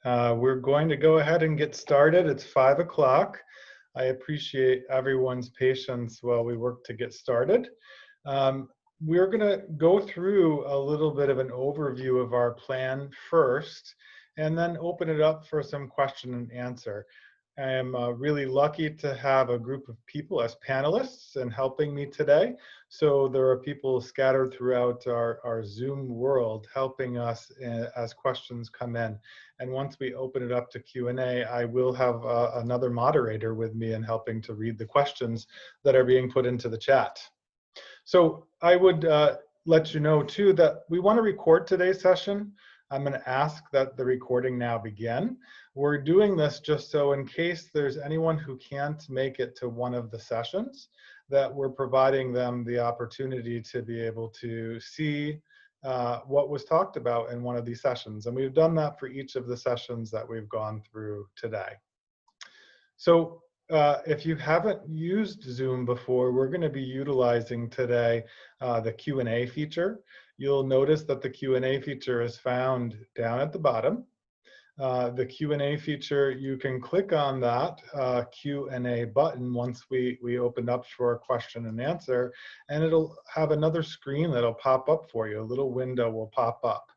We're going to go ahead and get started. It's 5 o'clock. I appreciate everyone's patience while we work to get started. Um, we're going to go through a little bit of an overview of our plan first, and then open it up for some question and answer. I am really lucky to have a group of people as panelists and helping me today. So there are people scattered throughout our Zoom world helping us as questions come in. And once we open it up to Q&A, I will have another moderator with me in helping to read the questions that are being put into the chat. So I would let you know too that we want to record today's session. I'm going to ask that the recording now begin. We're doing this just so in case there's anyone who can't make it to one of the sessions, that we're providing them the opportunity to be able to see what was talked about in one of these sessions. And we've done that for each of the sessions that we've gone through today. So if you haven't used Zoom before, we're going to be utilizing today the Q&A feature. You'll notice that the Q&A feature is found down at the bottom. The Q&A feature, you can click on that Q&A button once we open up for a question and answer, and it'll have another screen that'll pop up for you. A little window will pop up.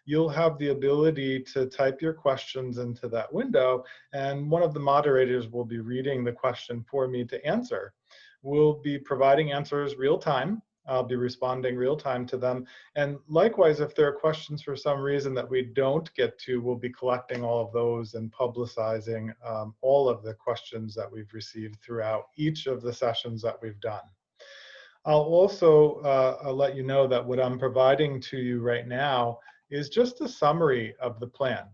You'll have the ability to type your questions into that window, and one of the moderators will be reading the question for me to answer. We'll be providing answers real time. I'll be responding real time to them. And likewise, if there are questions for some reason that we don't get to, we'll be collecting all of those and publicizing all of the questions that we've received throughout each of the sessions that we've done. I'll also let you know that what I'm providing to you right now is just a summary of the plan.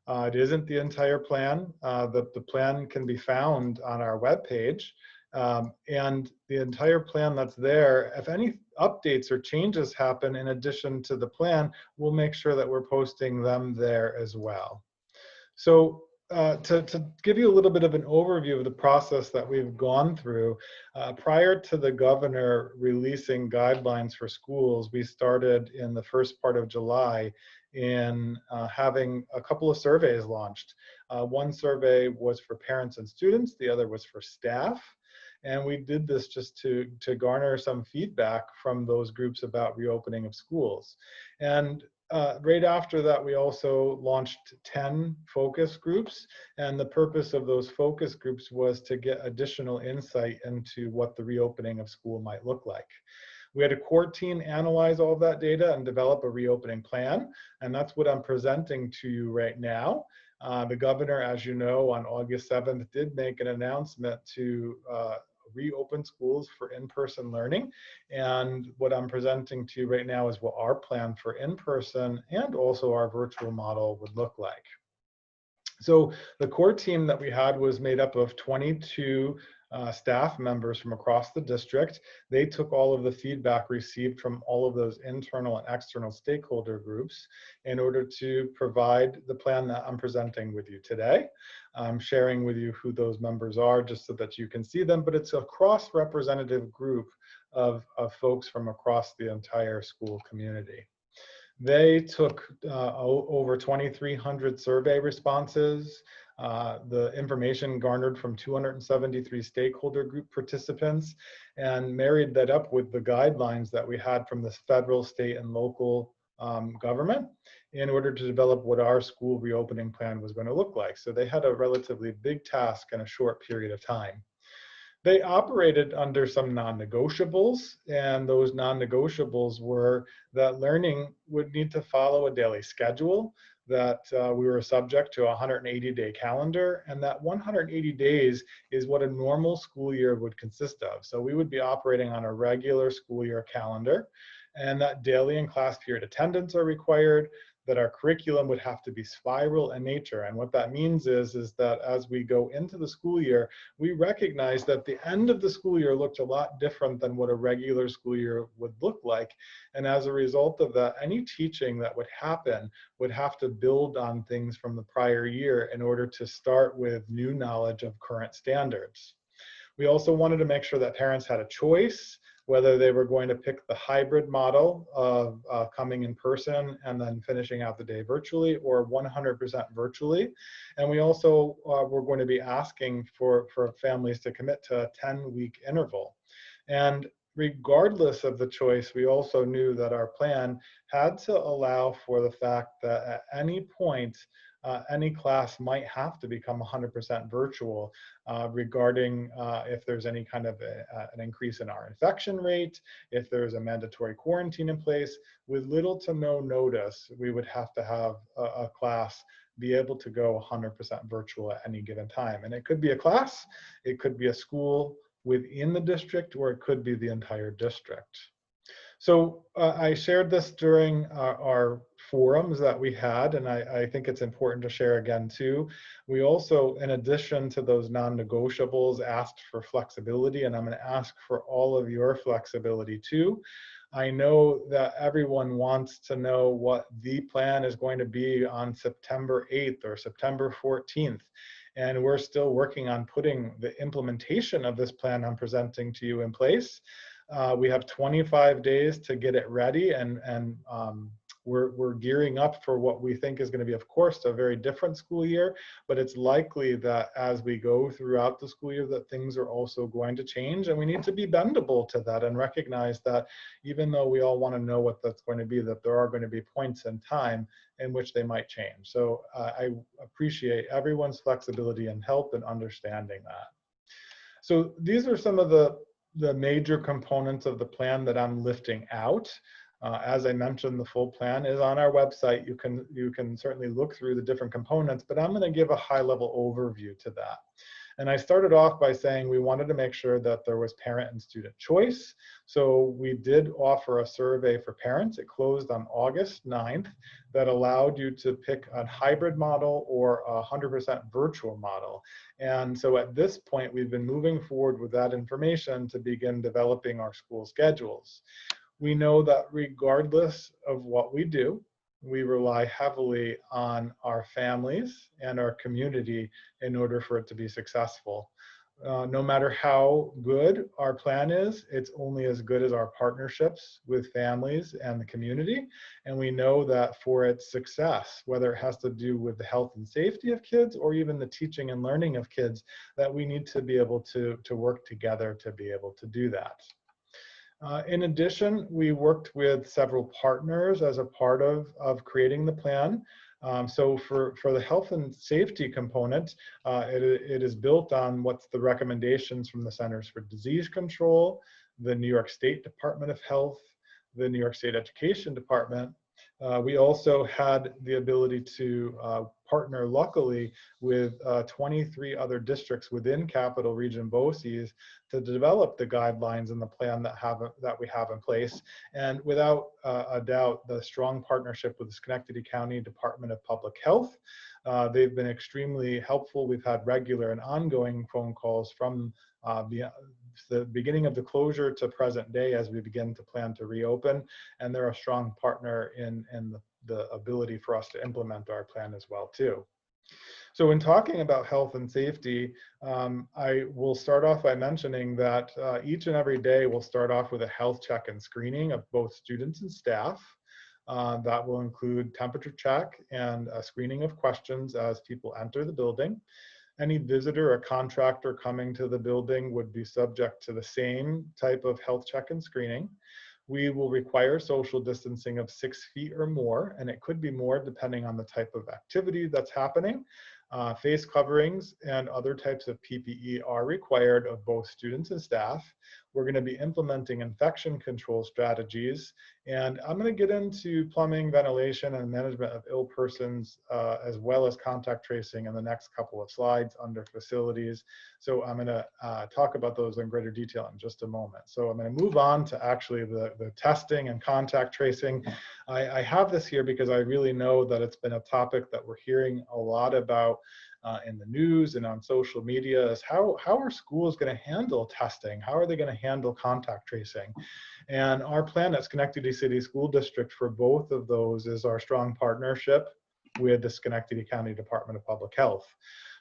It isn't the entire plan. The plan can be found on our webpage. And the entire plan that's there, if any updates or changes happen in addition to the plan, we'll make sure that we're posting them there as well. So to give you a little bit of an overview of the process that we've gone through, prior to the governor releasing guidelines for schools, we started in the first part of July in having a couple of surveys launched. One survey was for parents and students, the other was for staff. And we did this just to garner some feedback from those groups about reopening of schools. And right after that, we also launched 10 focus groups. And the purpose of those focus groups was to get additional insight into what the reopening of school might look like. We had a core team analyze all of that data and develop a reopening plan. And that's what I'm presenting to you right now. The governor, as you know, on August 7th, did make an announcement to reopen schools for in-person learning. And what I'm presenting to you right now is what our plan for in-person and also our virtual model would look like. So the core team that we had was made up of 22 staff members from across the district. They took all of the feedback received from all of those internal and external stakeholder groups in order to provide the plan that I'm presenting with you today. I'm sharing with you who those members are just so that you can see them, but it's a cross-representative group of folks from across the entire school community. They took over 2,300 survey responses, the information garnered from 273 stakeholder group participants, and married that up with the guidelines that we had from the federal, state, and local government in order to develop what our school reopening plan was going to look like. So they had a relatively big task in a short period of time. They operated under some non-negotiables, and those non-negotiables were that learning would need to follow a daily schedule, that we were subject to a 180-day calendar, and that 180 days is what a normal school year would consist of. So we would be operating on a regular school year calendar, and that daily and class period attendance are required, that our curriculum would have to be spiral in nature. And what that means is that as we go into the school year, we recognize that the end of the school year looked a lot different than what a regular school year would look like. And as a result of that, any teaching that would happen would have to build on things from the prior year in order to start with new knowledge of current standards. We also wanted to make sure that parents had a choice whether they were going to pick the hybrid model of coming in person and then finishing out the day virtually, or 100% virtually. And we also were going to be asking for families to commit to a 10-week interval. And regardless of the choice, we also knew that our plan had to allow for the fact that at any point, any class might have to become 100% virtual regarding if there's any kind of an increase in our infection rate, if there's a mandatory quarantine in place. With little to no notice, we would have to have a class be able to go 100% virtual at any given time. And it could be a class, it could be a school within the district, or it could be the entire district. So I shared this during our forums that we had, and I think it's important to share again too. We also, in addition to those non-negotiables, asked for flexibility, and I'm going to ask for all of your flexibility too. I know that everyone wants to know what the plan is going to be on September 8th or September 14th. And we're still working on putting the implementation of this plan I'm presenting to you in place. We have 25 days to get it ready, and we're gearing up for what we think is going to be, of course, a very different school year, but it's likely that as we go throughout the school year that things are also going to change, and we need to be bendable to that and recognize that even though we all want to know what that's going to be, that there are going to be points in time in which they might change. So I appreciate everyone's flexibility and help in understanding that. So these are some of the major components of the plan that I'm lifting out. As I mentioned, the full plan is on our website. You can certainly look through the different components, but I'm going to give a high-level overview to that. And I started off by saying we wanted to make sure that there was parent and student choice. So we did offer a survey for parents. It closed on August 9th that allowed you to pick a hybrid model or a 100% virtual model. And so at this point, we've been moving forward with that information to begin developing our school schedules. We know that regardless of what we do, we rely heavily on our families and our community in order for it to be successful. No matter how good our plan is, it's only as good as our partnerships with families and the community. And we know that for its success, whether it has to do with the health and safety of kids or even the teaching and learning of kids, that we need to be able to work together to be able to do that. In addition, we worked with several partners as a part of creating the plan. So for the health and safety component, it is built on what's the recommendations from the Centers for Disease Control, the New York State Department of Health, the New York State Education Department. We also had the ability to partner luckily with 23 other districts within Capital Region BOCES to develop the guidelines and the plan that we have in place. And without a doubt, the strong partnership with the Schenectady County Department of Public Health. They've been extremely helpful. We've had regular and ongoing phone calls from the beginning of the closure to present day as we begin to plan to reopen, and they're a strong partner in the ability for us to implement our plan as well too. So in talking about health and safety, I will start off by mentioning that each and every day we'll start off with a health check and screening of both students and staff. That will include temperature check and a screening of questions as people enter the building. Any visitor or contractor coming to the building would be subject to the same type of health check and screening. We will require social distancing of 6 feet or more, and it could be more depending on the type of activity that's happening. Face coverings and other types of PPE are required of both students and staff. We're going to be implementing infection control strategies, and I'm going to get into plumbing, ventilation, and management of ill persons, as well as contact tracing in the next couple of slides under facilities. So I'm going to talk about those in greater detail in just a moment. So I'm going to move on to actually the testing and contact tracing. I have this here because I really know that it's been a topic that we're hearing a lot about in the news and on social media, is how are schools going to handle testing? How are they going to handle contact tracing? And our plan at Schenectady City School District for both of those is our strong partnership with the Schenectady County Department of Public Health.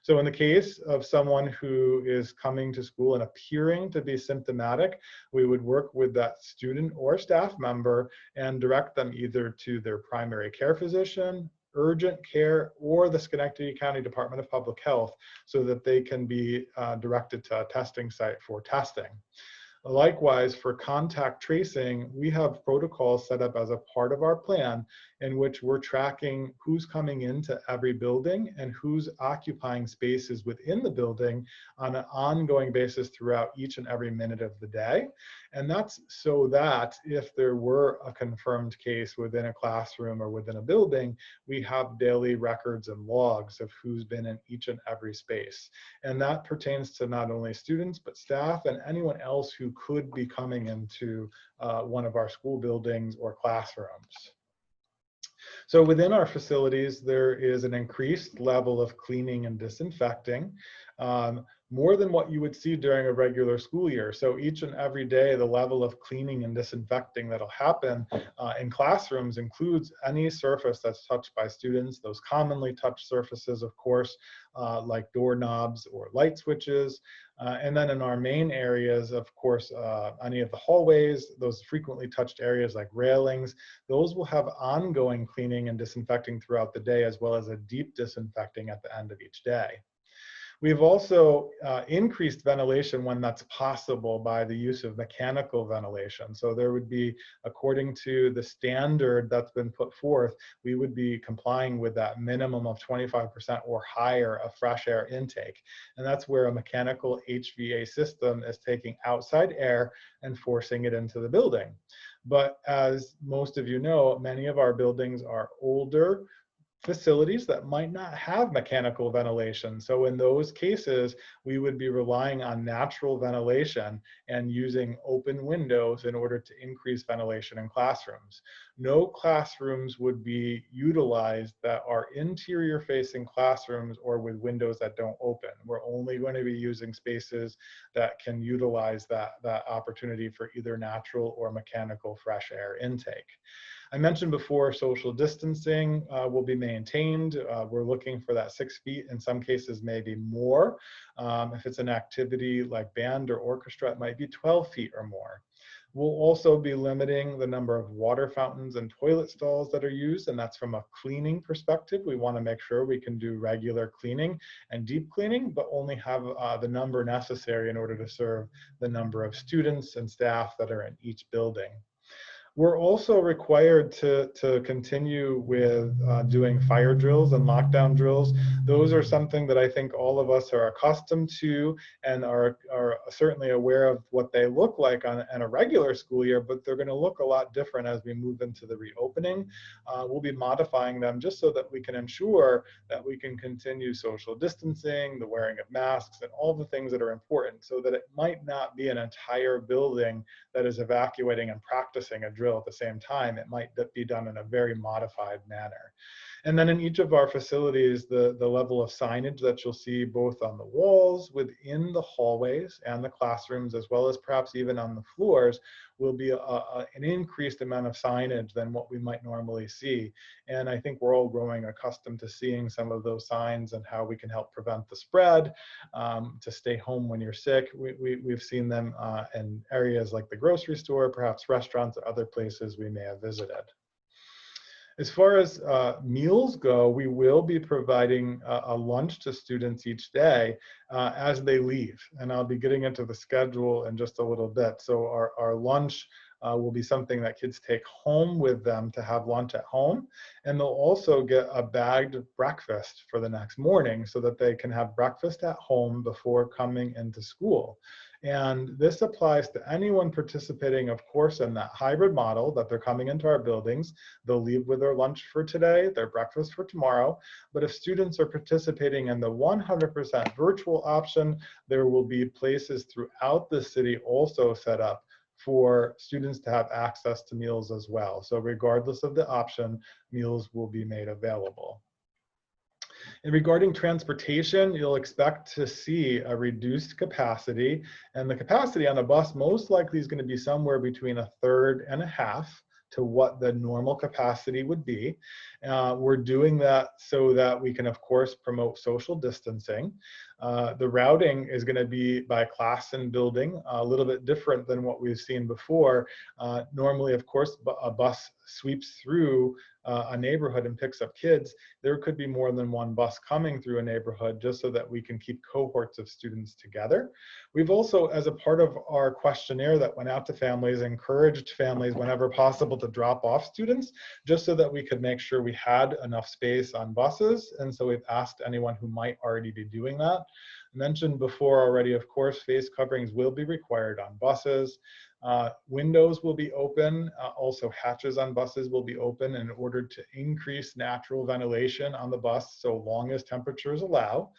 So in the case of someone who is coming to school and appearing to be symptomatic, we would work with that student or staff member and direct them either to their primary care physician, urgent care, or the Schenectady County Department of Public Health so that they can be directed to a testing site for testing. Likewise, for contact tracing, we have protocols set up as a part of our plan in which we're tracking who's coming into every building and who's occupying spaces within the building on an ongoing basis throughout each and every minute of the day. And that's so that if there were a confirmed case within a classroom or within a building, we have daily records and logs of who's been in each and every space. And that pertains to not only students, but staff and anyone else who could be coming into one of our school buildings or classrooms. So within our facilities, there is an increased level of cleaning and disinfecting, more than what you would see during a regular school year. So each and every day, the level of cleaning and disinfecting that'll happen in classrooms includes any surface that's touched by students, those commonly touched surfaces, of course, like doorknobs or light switches. And then in our main areas, of course, any of the hallways, those frequently touched areas like railings, those will have ongoing cleaning and disinfecting throughout the day, as well as a deep disinfecting at the end of each day. We've also increased ventilation when that's possible by the use of mechanical ventilation. So there would be, according to the standard that's been put forth, we would be complying with that minimum of 25% or higher of fresh air intake. And that's where a mechanical HVA system is taking outside air and forcing it into the building. But as most of you know, many of our buildings are older facilities that might not have mechanical ventilation. So in those cases, we would be relying on natural ventilation and using open windows in order to increase ventilation in classrooms. No classrooms would be utilized that are interior facing classrooms or with windows that don't open. We're only going to be using spaces that can utilize that opportunity for either natural or mechanical fresh air intake. I mentioned before, social distancing will be maintained. We're looking for that 6 feet, in some cases maybe more. If it's an activity like band or orchestra, it might be 12 feet or more. We'll also be limiting the number of water fountains and toilet stalls that are used, and that's from a cleaning perspective. We want to make sure we can do regular cleaning and deep cleaning, but only have the number necessary in order to serve the number of students and staff that are in each building. We're also required to continue with doing fire drills and lockdown drills. Those are something that I think all of us are accustomed to and are certainly aware of what they look like on a regular school year, but they're going to look a lot different as we move into the reopening. We'll be modifying them just so that we can ensure that we can continue social distancing, the wearing of masks, and all the things that are important, so that it might not be an entire building that is evacuating and practicing a drill at the same time. It might be done in a very modified manner. And then in each of our facilities, the level of signage that you'll see both on the walls, within the hallways and the classrooms, as well as perhaps even on the floors, will be an increased amount of signage than what we might normally see. And I think we're all growing accustomed to seeing some of those signs and how we can help prevent the spread, to stay home when you're sick. We've seen them in areas like the grocery store, perhaps restaurants or other places we may have visited. As far as meals go, we will be providing a lunch to students each day as they leave. And I'll be getting into the schedule in just a little bit. So our lunch will be something that kids take home with them to have lunch at home. And they'll also get a bagged breakfast for the next morning so that they can have breakfast at home before coming into school. And this applies to anyone participating, of course, in that hybrid model that they're coming into our buildings. They'll leave with their lunch for today, their breakfast for tomorrow. But if students are participating in the 100% virtual option, there will be places throughout the city also set up for students to have access to meals as well. So regardless of the option, meals will be made available. And regarding transportation, you'll expect to see a reduced capacity, and the capacity on a bus most likely is going to be somewhere between 1/3 and 1/2 to what the normal capacity would be. We're doing that so that we can, of course, promote social distancing. The routing is going to be by class and building, a little bit different than what we've seen before. Normally, of course, a bus sweeps through a neighborhood and picks up kids. There could be more than one bus coming through a neighborhood just so that we can keep cohorts of students together. We've also, as a part of our questionnaire that went out to families, encouraged families whenever possible to drop off students, just so that we could make sure we had enough space on buses. And so we've asked anyone who might already be doing that. I mentioned before already, of course, face coverings will be required on buses. Windows will be open. Also, hatches on buses will be open in order to increase natural ventilation on the bus so long as temperatures allow.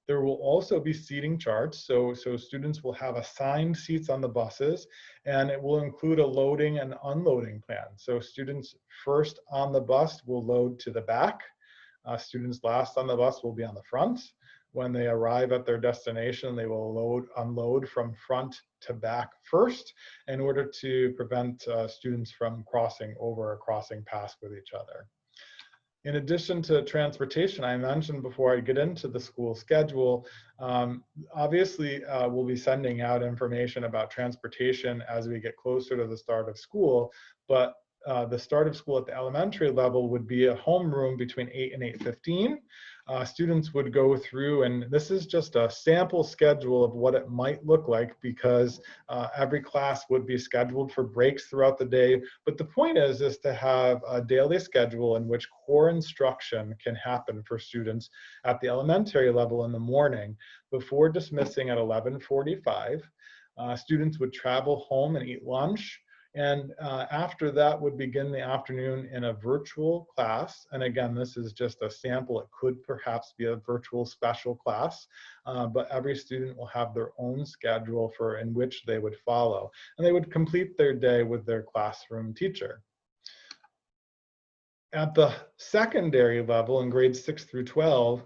There will also be seating charts, so students will have assigned seats on the buses, and it will include a loading and unloading plan. So students first on the bus will load to the back. Students last on the bus will be on the front. When they arrive at their destination, they will unload from front to back first in order to prevent students from crossing over or crossing paths with each other. In addition to transportation, I mentioned before I get into the school schedule, obviously we'll be sending out information about transportation as we get closer to the start of school, but the start of school at the elementary level would be a homeroom between 8 and 8:15. Students would go through, and this is just a sample schedule of what it might look like, because every class would be scheduled for breaks throughout the day. But the point is to have a daily schedule in which core instruction can happen for students at the elementary level in the morning before dismissing at 11:45. Students would travel home and eat lunch. And after that would begin the afternoon in a virtual class. And again, this is just a sample. It could perhaps be a virtual special class, but every student will have their own schedule in which they would follow. And they would complete their day with their classroom teacher. At the secondary level, in grades 6 through 12,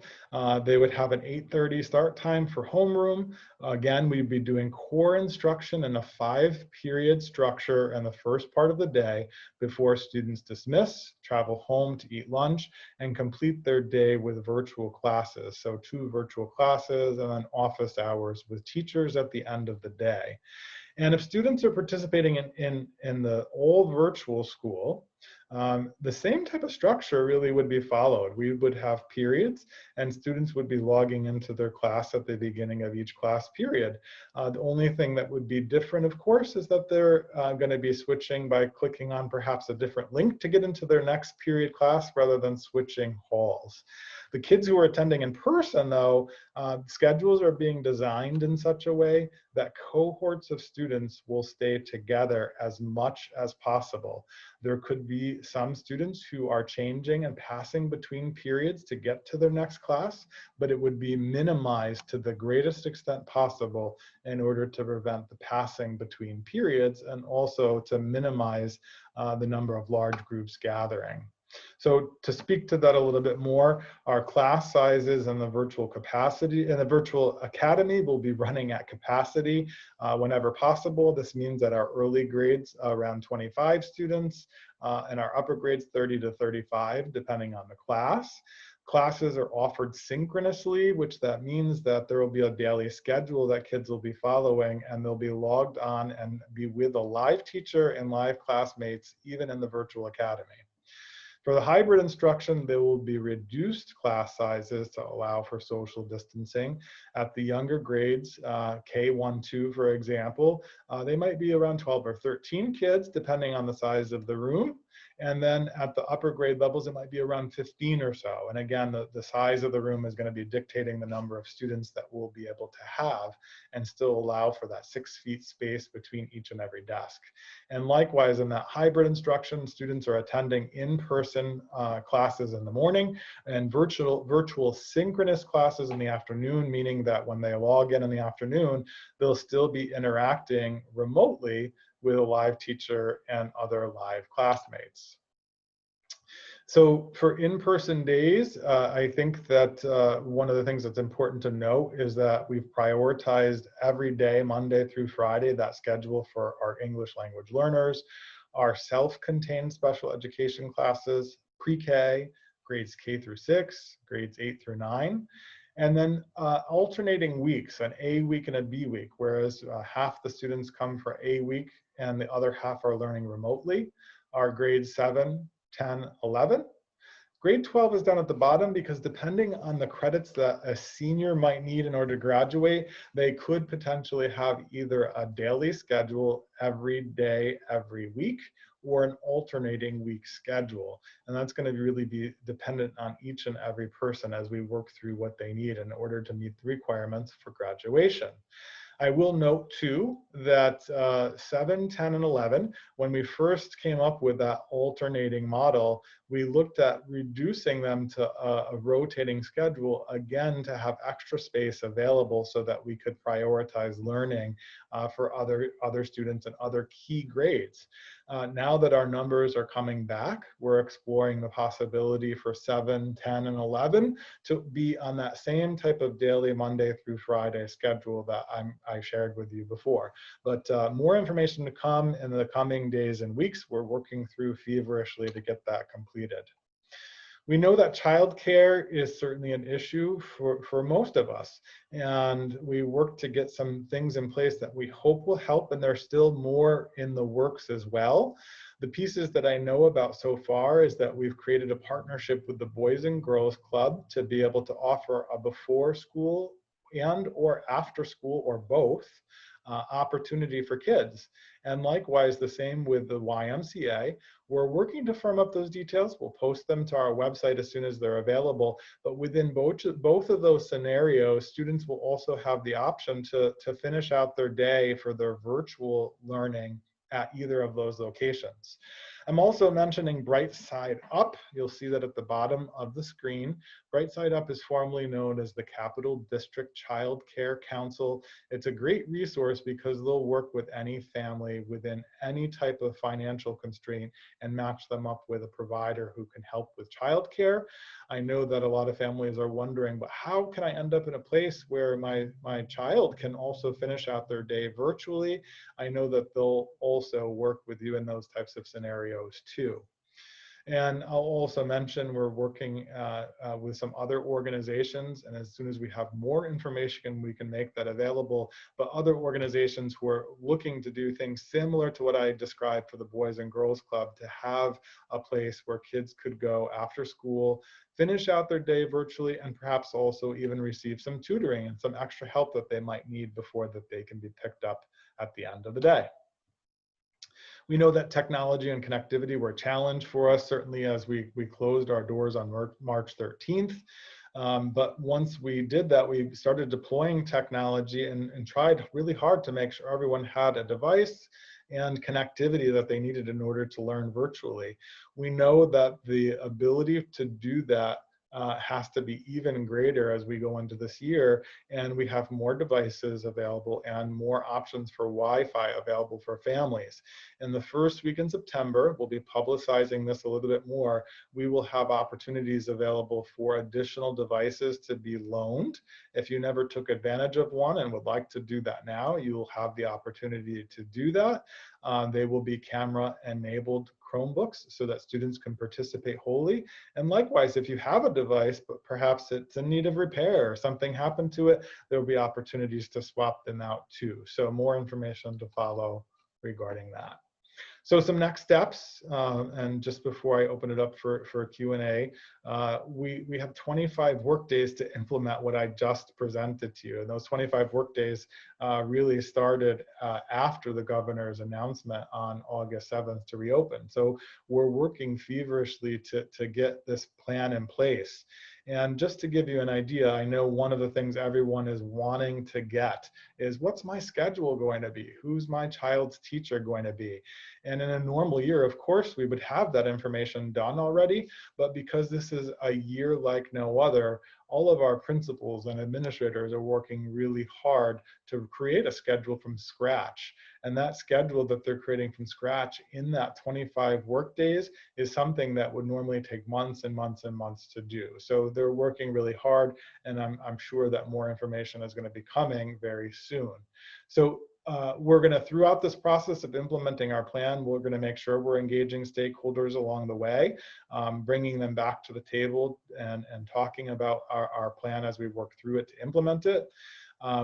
they would have an 8:30 start time for homeroom. Again, we'd be doing core instruction in a 5-period structure in the first part of the day before students dismiss, travel home to eat lunch, and complete their day with virtual classes. So 2 virtual classes and then office hours with teachers at the end of the day. And if students are participating in the all virtual school, the same type of structure really would be followed. We would have periods, and students would be logging into their class at the beginning of each class period. The only thing that would be different, of course, is that they're going to be switching by clicking on perhaps a different link to get into their next period class rather than switching halls. The kids who are attending in person, though, schedules are being designed in such a way that cohorts of students will stay together as much as possible. There could be some students who are changing and passing between periods to get to their next class, but it would be minimized to the greatest extent possible in order to prevent the passing between periods and also to minimize the number of large groups gathering. So to speak to that a little bit more, our class sizes and the virtual capacity and the virtual academy will be running at capacity whenever possible. This means that our early grades around 25 students and our upper grades 30 to 35, depending on the class. Classes are offered synchronously, which that means that there will be a daily schedule that kids will be following, and they'll be logged on and be with a live teacher and live classmates, even in the virtual academy. For the hybrid instruction, there will be reduced class sizes to allow for social distancing. At the younger grades, K1-2, for example, they might be around 12 or 13 kids, depending on the size of the room. And then at the upper grade levels, it might be around 15 or so. And again, the size of the room is going to be dictating the number of students that we'll be able to have and still allow for that 6 feet space between each and every desk. And likewise, in that hybrid instruction, students are attending in-person classes in the morning and virtual synchronous classes in the afternoon, meaning that when they log in the afternoon, they'll still be interacting remotely with a live teacher and other live classmates. So for in-person days, I think that one of the things that's important to note is that we've prioritized every day, Monday through Friday, that schedule for our English language learners. are self-contained special education classes, pre-K, grades K through 6, grades 8 through 9, and then alternating weeks, an A week and a B week, whereas half the students come for A week and the other half are learning remotely, are grades 7, 10, 11. Grade 12 is down at the bottom because depending on the credits that a senior might need in order to graduate, they could potentially have either a daily schedule every day, every week, or an alternating week schedule. And that's going to really be dependent on each and every person as we work through what they need in order to meet the requirements for graduation. I will note too that 7, 10, and 11, when we first came up with that alternating model, we looked at reducing them to a rotating schedule, again, to have extra space available so that we could prioritize learning for other students and other key grades. Now that our numbers are coming back, we're exploring the possibility for 7, 10, and 11 to be on that same type of daily Monday through Friday schedule that I shared with you before. But more information to come in the coming days and weeks. We're working through feverishly to get that completed. We know that childcare is certainly an issue for most of us, and we work to get some things in place that we hope will help, and there's still more in the works as well. The pieces that I know about so far is that we've created a partnership with the Boys and Girls Club to be able to offer a before school and or after school or both opportunity for kids. And likewise, the same with the YMCA. We're working to firm up those details. We'll post them to our website as soon as they're available. But within both of those scenarios, students will also have the option to finish out their day for their virtual learning at either of those locations. I'm also mentioning Bright Side Up. You'll see that at the bottom of the screen. Bright Side Up is formerly known as the Capital District Child Care Council. It's a great resource because they'll work with any family within any type of financial constraint and match them up with a provider who can help with childcare. I know that a lot of families are wondering, but how can I end up in a place where my child can also finish out their day virtually? I know that they'll also work with you in those types of scenarios too. And I'll also mention we're working with some other organizations, and as soon as we have more information, we can make that available. But other organizations who are looking to do things similar to what I described for the Boys and Girls Club, to have a place where kids could go after school, finish out their day virtually, and perhaps also even receive some tutoring and some extra help that they might need before that they can be picked up at the end of the day. We know that technology and connectivity were a challenge for us, certainly as we closed our doors on March 13th. But once we did that, we started deploying technology and tried really hard to make sure everyone had a device and connectivity that they needed in order to learn virtually. We know that the ability to do that has to be even greater as we go into this year, and we have more devices available and more options for Wi-Fi available for families. In the first week in September, we'll be publicizing this a little bit more. We will have opportunities available for additional devices to be loaned. If you never took advantage of one and would like to do that now, you will have the opportunity to do that. They will be camera-enabled Chromebooks so that students can participate wholly. And likewise, if you have a device, but perhaps it's in need of repair or something happened to it, there will be opportunities to swap them out too. So more information to follow regarding that. So some next steps, and just before I open it up for Q&A, we have 25 work days to implement what I just presented to you. And those 25 work days really started after the governor's announcement on August 7th to reopen. So we're working feverishly to get this plan in place. And just to give you an idea, I know one of the things everyone is wanting to get is, what's my schedule going to be? Who's my child's teacher going to be? And in a normal year, of course, we would have that information done already, but because this is a year like no other, all of our principals and administrators are working really hard to create a schedule from scratch. And that schedule that they're creating from scratch in that 25 work days is something that would normally take months and months and months to do. So they're working really hard, and I'm sure that more information is going to be coming very soon. So we're going to, throughout this process of implementing our plan, we're going to make sure we're engaging stakeholders along the way, bringing them back to the table and talking about our plan as we work through it to implement it.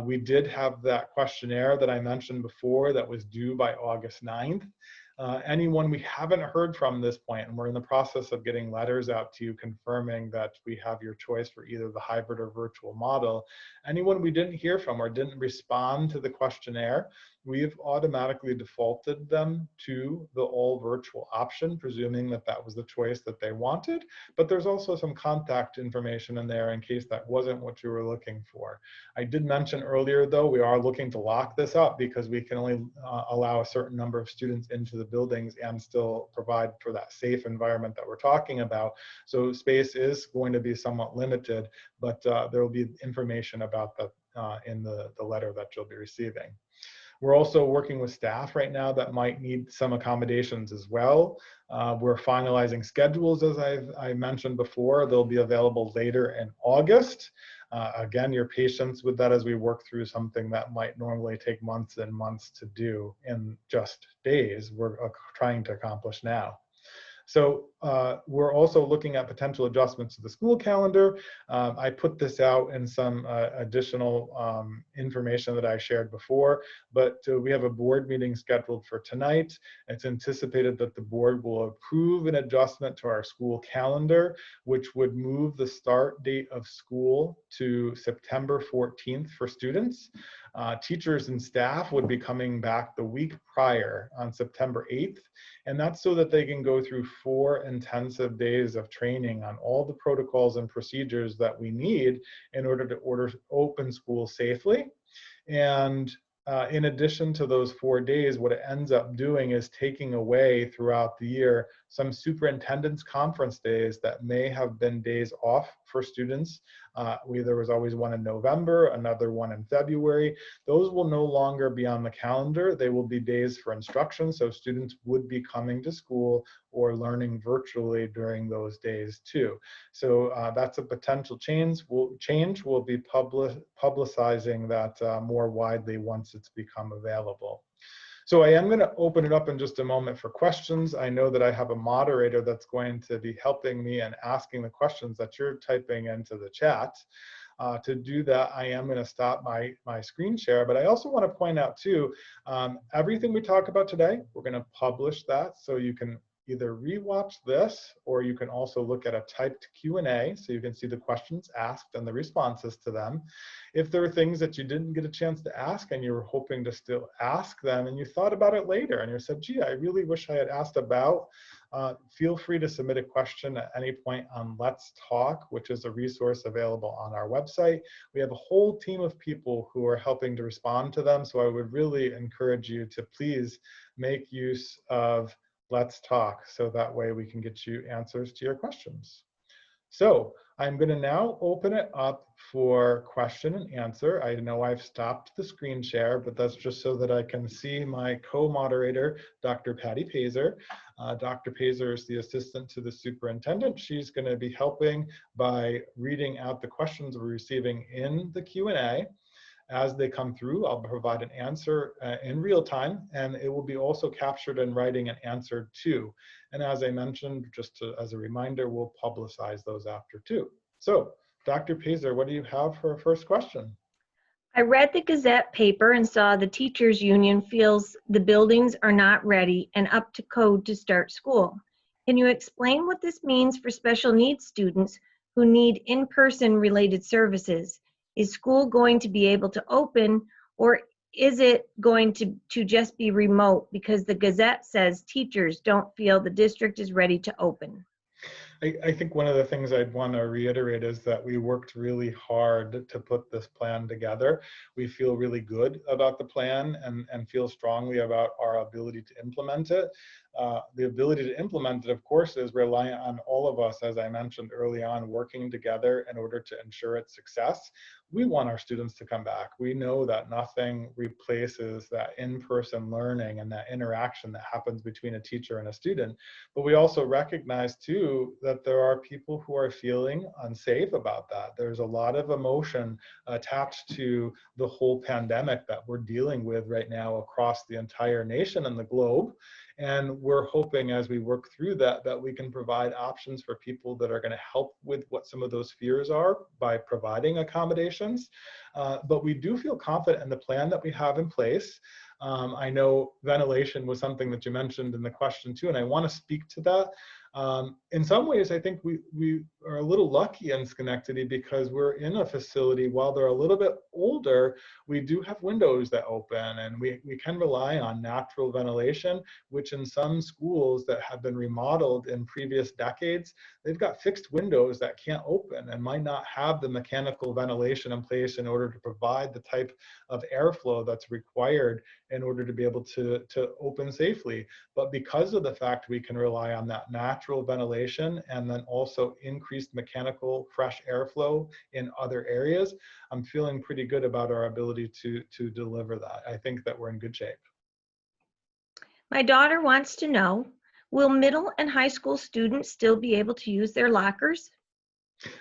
We did have that questionnaire that I mentioned before that was due by August 9th. Anyone we haven't heard from this point, and we're in the process of getting letters out to you confirming that we have your choice for either the hybrid or virtual model. Anyone we didn't hear from or didn't respond to the questionnaire, we've automatically defaulted them to the all virtual option, presuming that that was the choice that they wanted. But there's also some contact information in there in case that wasn't what you were looking for. I did mention earlier, though, we are looking to lock this up because we can only allow a certain number of students into the buildings and still provide for that safe environment that we're talking about. So space is going to be somewhat limited, but there will be information about that in the letter that you'll be receiving. We're also working with staff right now that might need some accommodations as well. We're finalizing schedules, as I mentioned before. They'll be available later in August. Again, your patience with that as we work through something that might normally take months and months to do in just days, we're trying to accomplish now. So we're also looking at potential adjustments to the school calendar. I put this out in some additional information that I shared before, but we have a board meeting scheduled for tonight. It's anticipated that the board will approve an adjustment to our school calendar, which would move the start date of school to September 14th for students. Teachers and staff would be coming back the week prior on September 8th. And that's so that they can go through 4 intensive days of training on all the protocols and procedures that we need in order to open school safely. And in addition to those 4 days, what it ends up doing is taking away throughout the year some superintendent's conference days that may have been days off for students. There was always one in November, another one in February. Those will no longer be on the calendar. They will be days for instruction, so students would be coming to school or learning virtually during those days too. So that's a potential change. We'll be publicizing that more widely once it's become available. So I am going to open it up in just a moment for questions. I know that I have a moderator that's going to be helping me and asking the questions that you're typing into the chat. To do that, I am going to stop my screen share, but I also want to point out too, everything we talk about today, we're going to publish that so you can either rewatch this, or you can also look at a typed Q&A so you can see the questions asked and the responses to them. If there are things that you didn't get a chance to ask and you were hoping to still ask them and you thought about it later and you said, gee, I really wish I had asked about, feel free to submit a question at any point on Let's Talk, which is a resource available on our website. We have a whole team of people who are helping to respond to them, so I would really encourage you to please make use of Let's Talk, so that way we can get you answers to your questions. So I'm going to now open it up for question and answer. I know I've stopped the screen share, but that's just so that I can see my co-moderator, Dr. Patty Pazer. Dr. Pazer is the assistant to the superintendent. She's going to be helping by reading out the questions we're receiving in the Q&A. As they come through, I'll provide an answer in real time, and it will be also captured in writing and answered too. And as I mentioned, just as a reminder, we'll publicize those after too. So, Dr. Pazer, what do you have for a first question? I read the Gazette paper and saw the teachers union feels the buildings are not ready and up to code to start school. Can you explain what this means for special needs students who need in-person related services? Is school going to be able to open, or is it going to just be remote because the Gazette says teachers don't feel the district is ready to open? I think one of the things I'd want to reiterate is that we worked really hard to put this plan together. We feel really good about the plan and feel strongly about our ability to implement it. The ability to implement it, of course, is reliant on all of us, as I mentioned early on, working together in order to ensure its success. We want our students to come back. We know that nothing replaces that in-person learning and that interaction that happens between a teacher and a student. But we also recognize too that there are people who are feeling unsafe about that. There's a lot of emotion attached to the whole pandemic that we're dealing with right now across the entire nation and the globe. And we're hoping as we work through that, that we can provide options for people that are going to help with what some of those fears are by providing accommodations. But we do feel confident in the plan that we have in place. I know ventilation was something that you mentioned in the question too, and I want to speak to that. In some ways, I think we are a little lucky in Schenectady because we're in a facility, while they're a little bit older, we do have windows that open, and we can rely on natural ventilation, which in some schools that have been remodeled in previous decades, they've got fixed windows that can't open and might not have the mechanical ventilation in place in order to provide the type of airflow that's required in order to be able to open safely. But because of the fact we can rely on that natural ventilation and then also increased mechanical fresh airflow in other areas, I'm feeling pretty good about our ability to deliver that. I think that we're in good shape. My daughter wants to know, will middle and high school students still be able to use their lockers?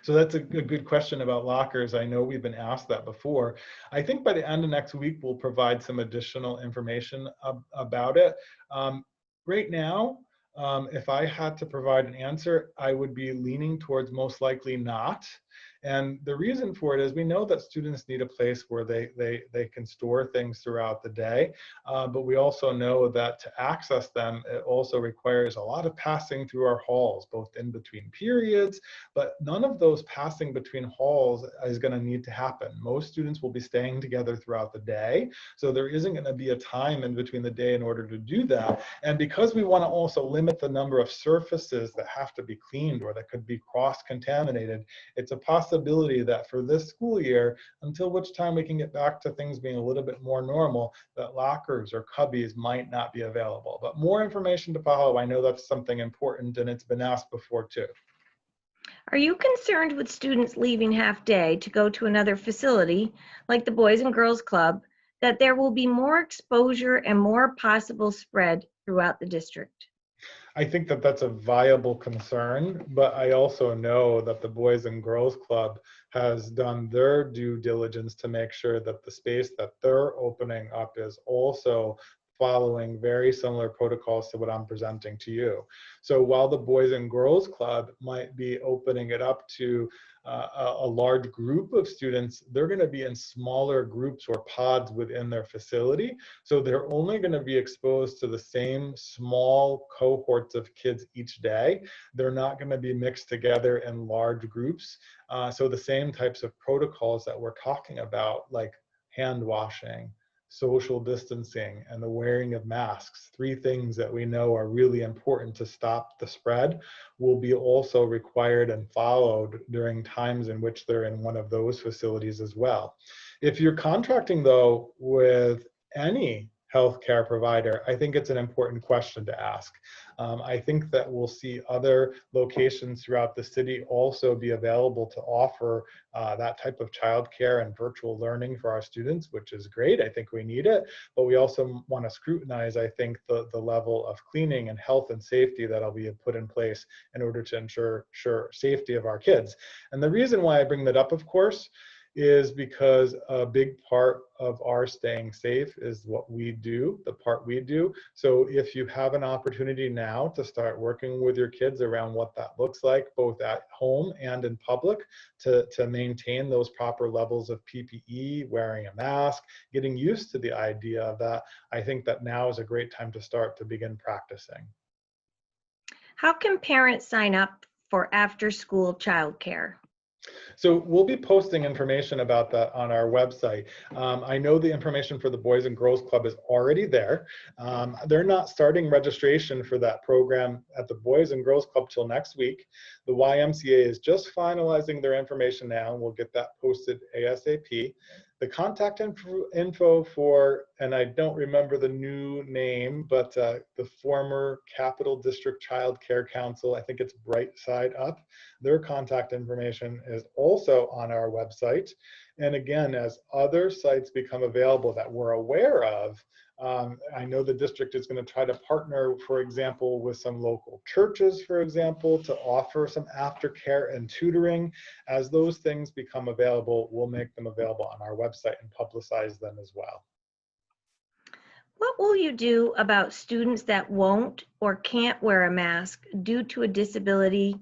So that's a good question about lockers. I know we've been asked that before. I think by the end of next week, we'll provide some additional information about it. Right now, if I had to provide an answer, I would be leaning towards most likely not. And the reason for it is we know that students need a place where they can store things throughout the day, but we also know that to access them, it also requires a lot of passing through our halls, both in between periods, but none of those passing between halls is going to need to happen. Most students will be staying together throughout the day, so there isn't going to be a time in between the day in order to do that. And because we want to also limit the number of surfaces that have to be cleaned or that could be cross-contaminated, it's a possibility that for this school year, until which time we can get back to things being a little bit more normal, that lockers or cubbies might not be available. But more information to follow. I know that's something important, and it's been asked before too. Are you concerned with students leaving half day to go to another facility, like the Boys and Girls Club, that there will be more exposure and more possible spread throughout the district? I think that that's a viable concern, but I also know that the Boys and Girls Club has done their due diligence to make sure that the space that they're opening up is also following very similar protocols to what I'm presenting to you. So while the Boys and Girls Club might be opening it up to a large group of students, they're going to be in smaller groups or pods within their facility. So they're only going to be exposed to the same small cohorts of kids each day. They're not going to be mixed together in large groups. So the same types of protocols that we're talking about, like hand washing, social distancing, and the wearing of masks, three things that we know are really important to stop the spread, will be also required and followed during times in which they're in one of those facilities as well. If you're contracting though with any healthcare provider, I think it's an important question to ask. I think that we'll see other locations throughout the city also be available to offer that type of childcare and virtual learning for our students, which is great. I think we need it, but we also want to scrutinize, I think, the level of cleaning and health and safety that'll be put in place in order to ensure safety of our kids. And the reason why I bring that up, of course, is because a big part of our staying safe is what we do, the part we do. So if you have an opportunity now to start working with your kids around what that looks like, both at home and in public, to maintain those proper levels of PPE, wearing a mask, getting used to the idea of that, I think that now is a great time to start to begin practicing. How can parents sign up for after-school childcare? So we'll be posting information about that on our website. I know the information for the Boys and Girls Club is already there. They're not starting registration for that program at the Boys and Girls Club till next week. The YMCA is just finalizing their information now, and we'll get that posted ASAP. The contact info for, and I don't remember the new name, but the former Capital District Child Care Council, I think it's Bright Side Up, their contact information is also on our website. And again, as other sites become available that we're aware of, I know the district is going to try to partner, for example, with some local churches, for example, to offer some aftercare and tutoring. As those things become available, we'll make them available on our website and publicize them as well. What will you do about students that won't or can't wear a mask due to a disability?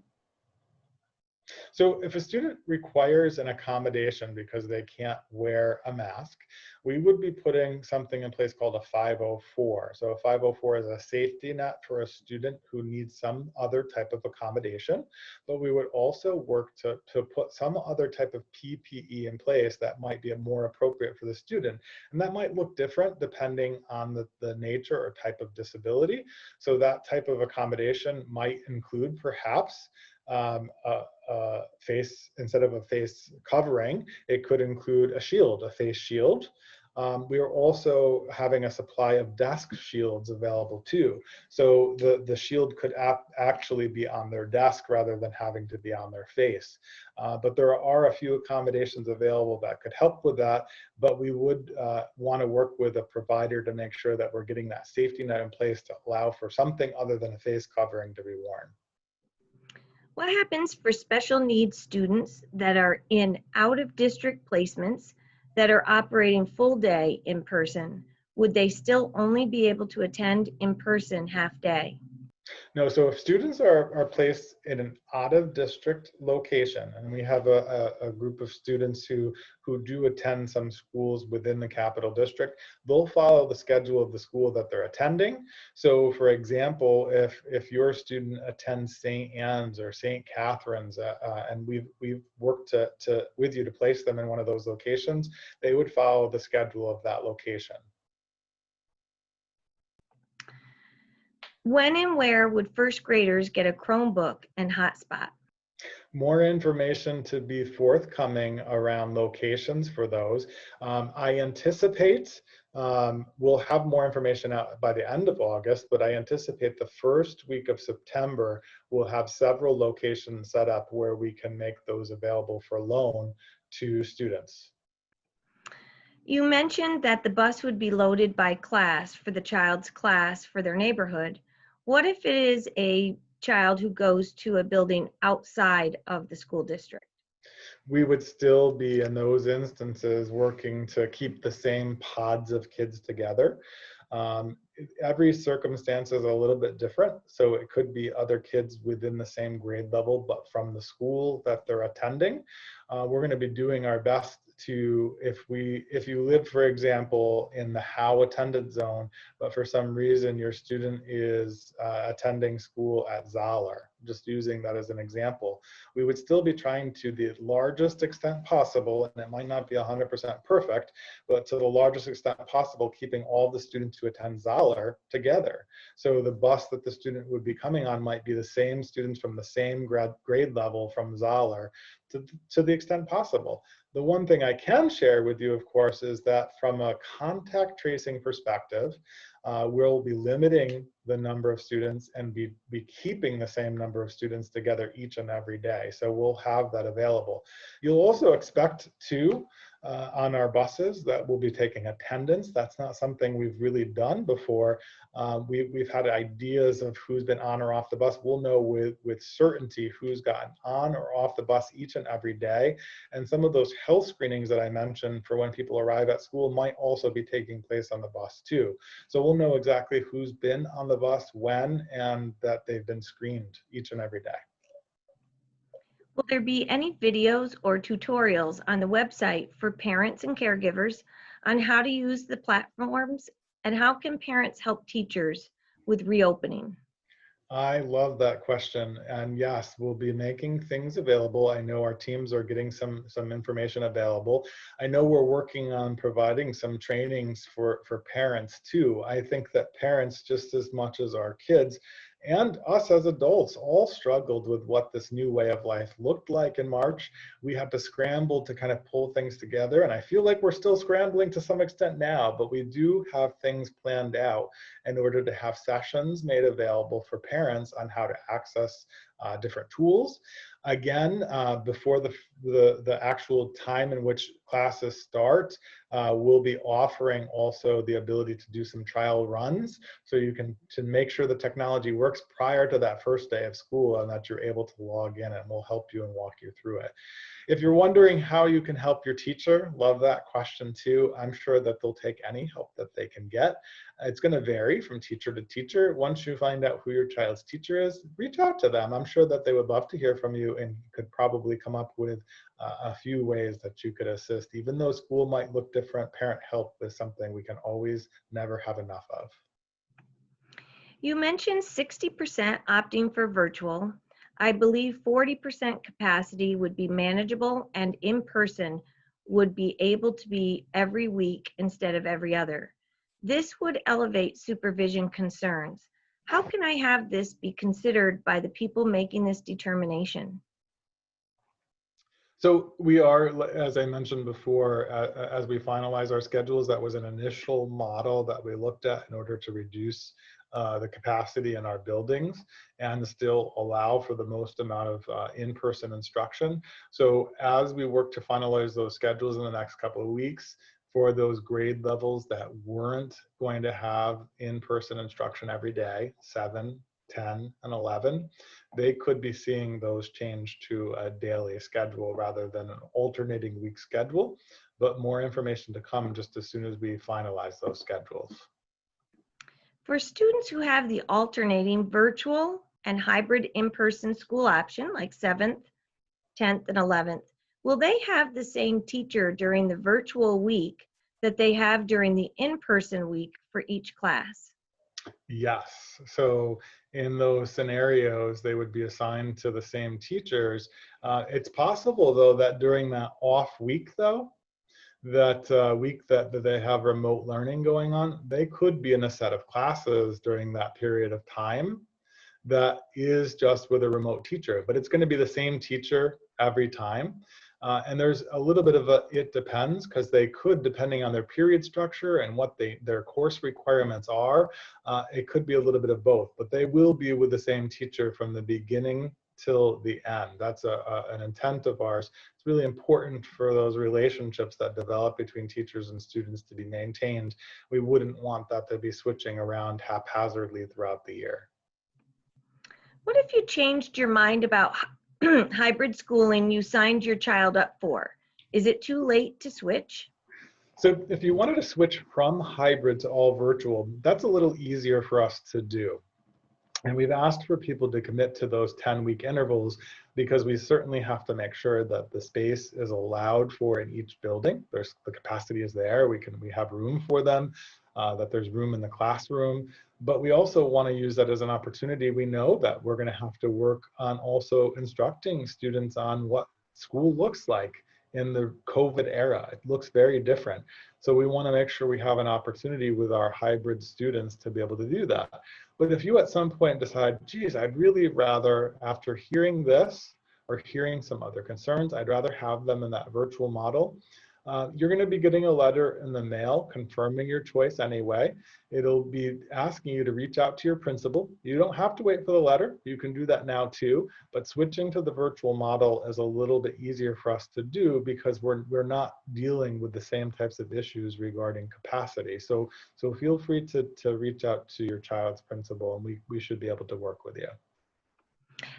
So if a student requires an accommodation because they can't wear a mask, we would be putting something in place called a 504. So a 504 is a safety net for a student who needs some other type of accommodation, but we would also work to put some other type of PPE in place that might be more appropriate for the student. And that might look different depending on the nature or type of disability. So that type of accommodation might include perhaps a face, instead of a face covering, it could include a shield, a face shield. We are also having a supply of desk shields available too. So the shield could actually be on their desk rather than having to be on their face. But there are a few accommodations available that could help with that, but we would want to work with a provider to make sure that we're getting that safety net in place to allow for something other than a face covering to be worn. What happens for special needs students that are in out-of-district placements that are operating full day in person? Would they still only be able to attend in person half day? No, so if students are placed in an out-of-district location, and we have a group of students who do attend some schools within the Capital District, they'll follow the schedule of the school that they're attending. So for example, if your student attends St. Anne's or St. Catherine's, and we've worked with you to place them in one of those locations, they would follow the schedule of that location. When and where would first graders get a Chromebook and hotspot? More information to be forthcoming around locations for those. I anticipate we'll have more information out by the end of August, but I anticipate the first week of September, we'll have several locations set up where we can make those available for loan to students. You mentioned that the bus would be loaded by class for the child's class for their neighborhood. What if it is a child who goes to a building outside of the school district? We would still be in those instances working to keep the same pods of kids together. Every circumstance is a little bit different. So it could be other kids within the same grade level, but from the school that they're attending. We're going to be doing our best to, if you live, for example, in the Howe attended zone, but for some reason your student is attending school at Zoller, just using that as an example, we would still be trying to the largest extent possible, and it might not be 100% perfect, but to the largest extent possible, keeping all the students who attend Zoller together. So the bus that the student would be coming on might be the same students from the same grade level from Zoller to the extent possible. The one thing I can share with you, of course, is that from a contact tracing perspective, we'll be limiting the number of students and be keeping the same number of students together each and every day. So we'll have that available. You'll also expect to, on our buses, that we'll be taking attendance. That's not something we've really done before. We've had ideas of who's been on or off the bus. We'll know with certainty who's gotten on or off the bus each and every day. And some of those health screenings that I mentioned for when people arrive at school might also be taking place on the bus too. So we'll know exactly who's been on the bus, when, and that they've been screened each and every day. Will there be any videos or tutorials on the website for parents and caregivers on how to use the platforms, and how can parents help teachers with reopening? I love that question. And yes, we'll be making things available. I know our teams are getting some information available. I know we're working on providing some trainings for parents too. I think that parents, just as much as our kids, And us as adults all struggled with what this new way of life looked like in March. We had to scramble to kind of pull things together. And I feel like we're still scrambling to some extent now, but we do have things planned out in order to have sessions made available for parents on how to access different tools. Again, before the actual time in which classes start, we'll be offering also the ability to do some trial runs, so you can to make sure the technology works prior to that first day of school and that you're able to log in, and we'll help you and walk you through it. If you're wondering how you can help your teacher, love that question too. I'm sure that they'll take any help that they can get. It's going to vary from teacher to teacher. Once you find out who your child's teacher is, reach out to them. I'm sure that they would love to hear from you and could probably come up with a few ways that you could assist. Even though school might look different, parent help is something we can always never have enough of. You mentioned 60% opting for virtual. I believe 40% capacity would be manageable, and in-person would be able to be every week instead of every other. This would elevate supervision concerns. How can I have this be considered by the people making this determination? So we are, as I mentioned before, as we finalize our schedules, that was an initial model that we looked at in order to reduce the capacity in our buildings and still allow for the most amount of in-person instruction. So as we work to finalize those schedules in the next couple of weeks, for those grade levels that weren't going to have in-person instruction every day, 7, 10, and 11, they could be seeing those change to a daily schedule rather than an alternating week schedule, but more information to come just as soon as we finalize those schedules. For students who have the alternating virtual and hybrid in-person school option, like 7th, 10th, and 11th, will they have the same teacher during the virtual week that they have during the in-person week for each class? Yes. So in those scenarios, they would be assigned to the same teachers. It's possible, though, that during that off week, though, that week that they have remote learning going on, they could be in a set of classes during that period of time that is just with a remote teacher, but it's going to be the same teacher every time. And there's a little bit of a, it depends, because they could, depending on their period structure and what their course requirements are, it could be a little bit of both, but they will be with the same teacher from the beginning till the end. That's an intent of ours. It's really important for those relationships that develop between teachers and students to be maintained. We wouldn't want that to be switching around haphazardly throughout the year. What if you changed your mind about hybrid schooling you signed your child up for? Is it too late to switch? So if you wanted to switch from hybrid to all virtual, that's a little easier for us to do. And we've asked for people to commit to those 10-week intervals because we certainly have to make sure that the space is allowed for in each building. The capacity is there. We have room for them, that there's room in the classroom. But we also want to use that as an opportunity. We know that we're going to have to work on also instructing students on what school looks like in the COVID era. It looks very different. So we want to make sure we have an opportunity with our hybrid students to be able to do that. But if you at some point decide, geez, I'd really rather, after hearing this or hearing some other concerns, I'd rather have them in that virtual model, you're going to be getting a letter in the mail confirming your choice anyway. It'll be asking you to reach out to your principal. You don't have to wait for the letter. You can do that now too, but switching to the virtual model is a little bit easier for us to do because we're not dealing with the same types of issues regarding capacity. So feel free to reach out to your child's principal, and we should be able to work with you.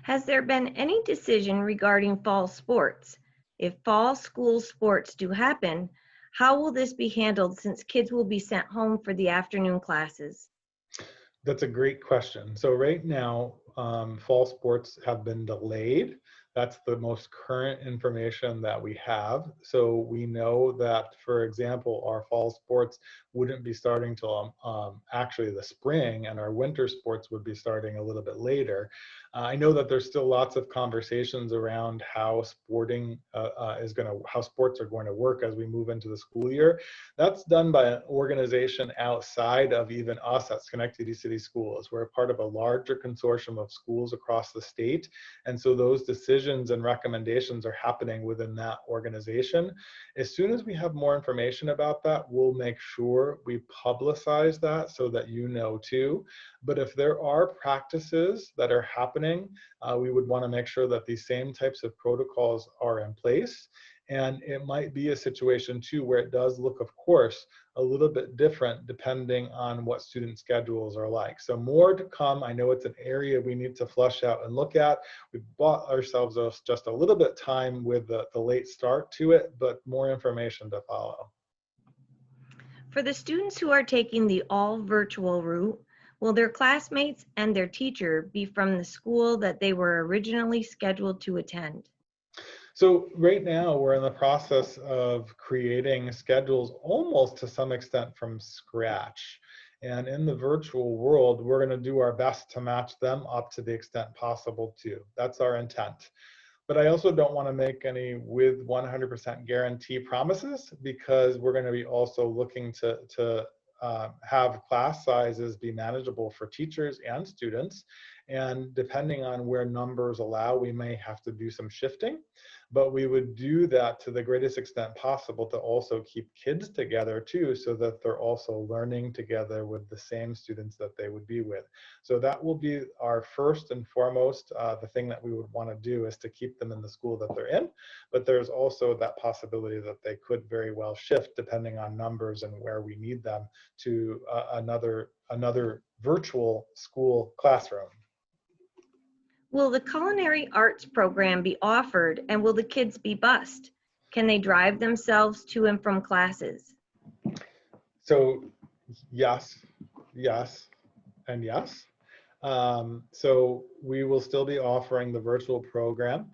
Has there been any decision regarding fall sports? If fall school sports do happen, how will this be handled since kids will be sent home for the afternoon classes? That's a great question. So right now, fall sports have been delayed That's the most current information that we have. So we know that, for example, our fall sports wouldn't be starting till actually the spring, and our winter sports would be starting a little bit later. I know that there's still lots of conversations around how how sports are going to work as we move into the school year. That's done by an organization outside of even us at Schenectady City Schools. We're a part of a larger consortium of schools across the state, and so those decisions and recommendations are happening within that organization. As soon as we have more information about that, we'll make sure we publicize that so that you know too. But if there are practices that are happening, we would want to make sure that these same types of protocols are in place. And it might be a situation too where it does look, of course, a little bit different depending on what student schedules are like. So more to come. I know it's an area we need to flush out and look at. We've bought ourselves just a little bit time with the late start to it, but more information to follow. For the students who are taking the all virtual route, will their classmates and their teacher be from the school that they were originally scheduled to attend? So right now we're in the process of creating schedules almost to some extent from scratch. And in the virtual world, we're going to do our best to match them up to the extent possible too. That's our intent. But I also don't want to make any with 100% guarantee promises, because we're going to be also looking to have class sizes be manageable for teachers and students. And depending on where numbers allow, we may have to do some shifting, but we would do that to the greatest extent possible to also keep kids together too, so that they're also learning together with the same students that they would be with. So that will be our first and foremost, the thing that we would want to do is to keep them in the school that they're in. But there's also that possibility that they could very well shift depending on numbers and where we need them to another virtual school classroom. Will the culinary arts program be offered, and will the kids be bused? Can they drive themselves to and from classes? So yes, yes, and yes. So we will still be offering the virtual program.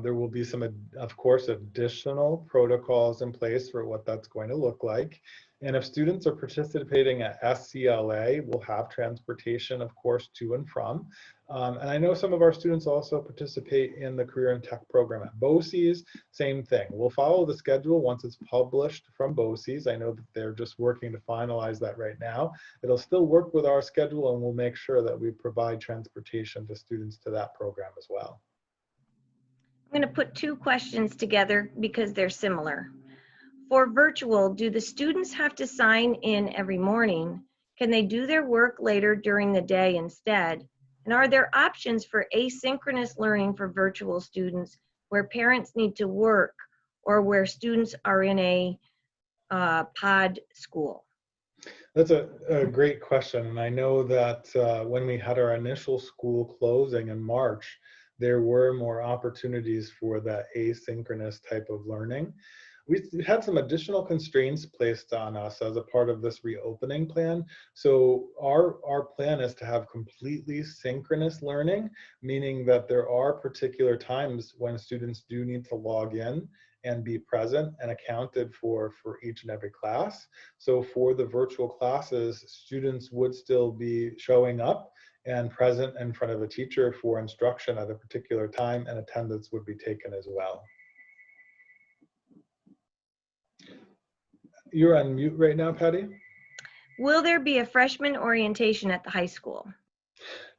There will be some, of course, additional protocols in place for what that's going to look like. And if students are participating at SCLA, we'll have transportation, of course, to and from. And I know some of our students also participate in the Career and Tech program at BOCES. Same thing. We'll follow the schedule once it's published from BOCES. I know that they're just working to finalize that right now. It'll still work with our schedule, and we'll make sure that we provide transportation to students to that program as well. I'm going to put two questions together because they're similar. For virtual, do the students have to sign in every morning? Can they do their work later during the day instead? And are there options for asynchronous learning for virtual students where parents need to work or where students are in a pod school? That's a great question. And I know that when we had our initial school closing in March, there were more opportunities for that asynchronous type of learning. We had some additional constraints placed on us as a part of this reopening plan. So our plan is to have completely synchronous learning, meaning that there are particular times when students do need to log in and be present and accounted for each and every class. So for the virtual classes, students would still be showing up and present in front of a teacher for instruction at a particular time, and attendance would be taken as well. You're on mute right now, Patty. Will there be a freshman orientation at the high school?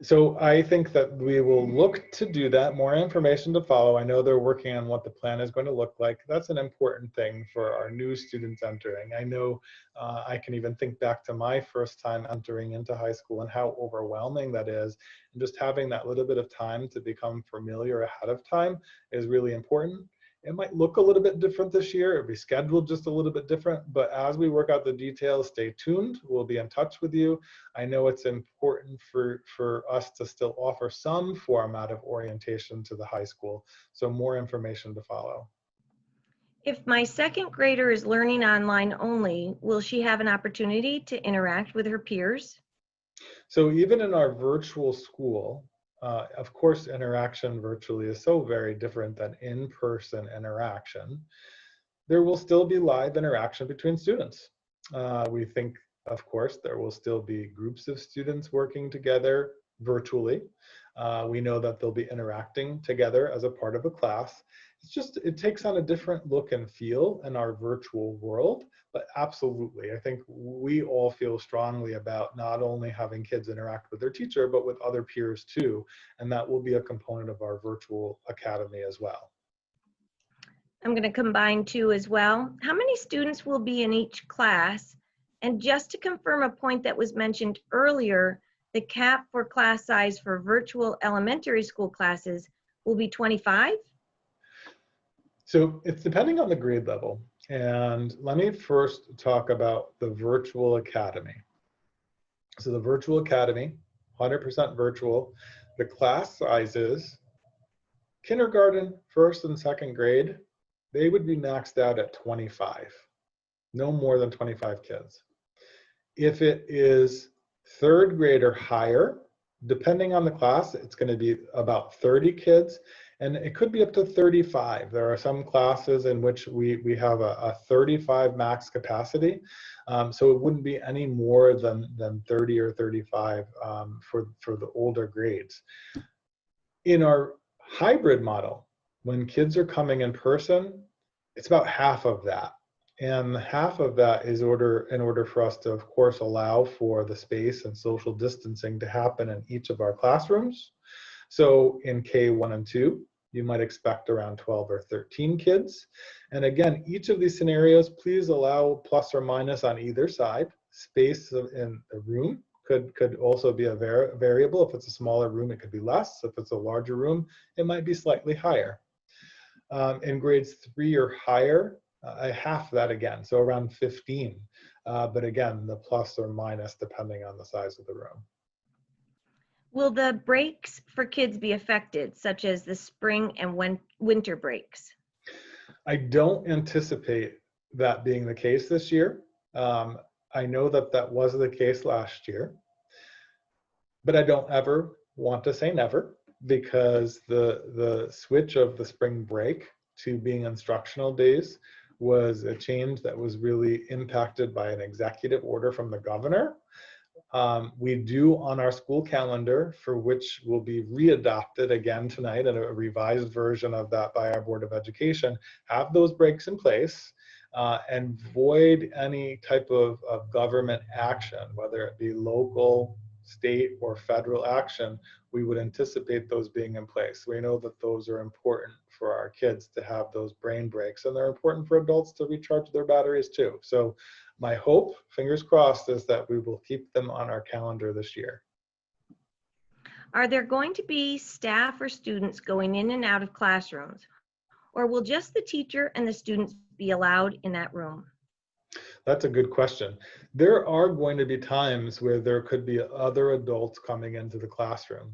So I think that we will look to do that. More information to follow. I know they're working on what the plan is going to look like. That's an important thing for our new students entering. I know I can even think back to my first time entering into high school and how overwhelming that is. And just having that little bit of time to become familiar ahead of time is really important. It might look a little bit different this year. It'll be scheduled just a little bit different, but as we work out the details, stay tuned. We'll be in touch with you. I know it's important for us to still offer some format of orientation to the high school, so more information to follow. If my second grader is learning online only, will she have an opportunity to interact with her peers? So even in our virtual school, Of course, interaction virtually is so very different than in-person interaction. There will still be live interaction between students. We think, of course, there will still be groups of students working together virtually. We know that they'll be interacting together as a part of a class. It's just, it takes on a different look and feel in our virtual world, but absolutely, I think we all feel strongly about not only having kids interact with their teacher, but with other peers too, and that will be a component of our virtual academy as well. I'm going to combine two as well. How many students will be in each class? And just to confirm a point that was mentioned earlier, the cap for class size for virtual elementary school classes will be 25? So it's depending on the grade level. And let me first talk about the virtual academy. So the virtual academy, 100% virtual. The class sizes, kindergarten, first and second grade, they would be maxed out at 25, no more than 25 kids. If it is third grade or higher, depending on the class, it's going to be about 30 kids, and it could be up to 35. There are some classes in which we have a 35 max capacity, so it wouldn't be any more than 30 or 35 for the older grades. In our hybrid model, when kids are coming in person, it's about half of that. And half of that is in order for us to, of course, allow for the space and social distancing to happen in each of our classrooms. So in K1 and 2, you might expect around 12 or 13 kids. And again, each of these scenarios, please allow plus or minus on either side. Space in the room could also be a variable. If it's a smaller room, it could be less. If it's a larger room, it might be slightly higher. In grades 3 or higher, half that again, so around 15. But again, the plus or minus depending on the size of the room. Will the breaks for kids be affected, such as the spring and winter breaks? I don't anticipate that being the case this year. I know that was the case last year, but I don't ever want to say never, because the switch of the spring break to being instructional days was a change that was really impacted by an executive order from the governor. We do on our school calendar, for which will be readopted again tonight in a revised version of that by our Board of Education, have those breaks in place and void any type of government action, whether it be local, state, or federal action. We would anticipate those being in place. We know that those are important for our kids to have those brain breaks, and they're important for adults to recharge their batteries too. So my hope, fingers crossed, is that we will keep them on our calendar this year. Are there going to be staff or students going in and out of classrooms, or will just the teacher and the students be allowed in that room? That's a good question. There are going to be times where there could be other adults coming into the classroom.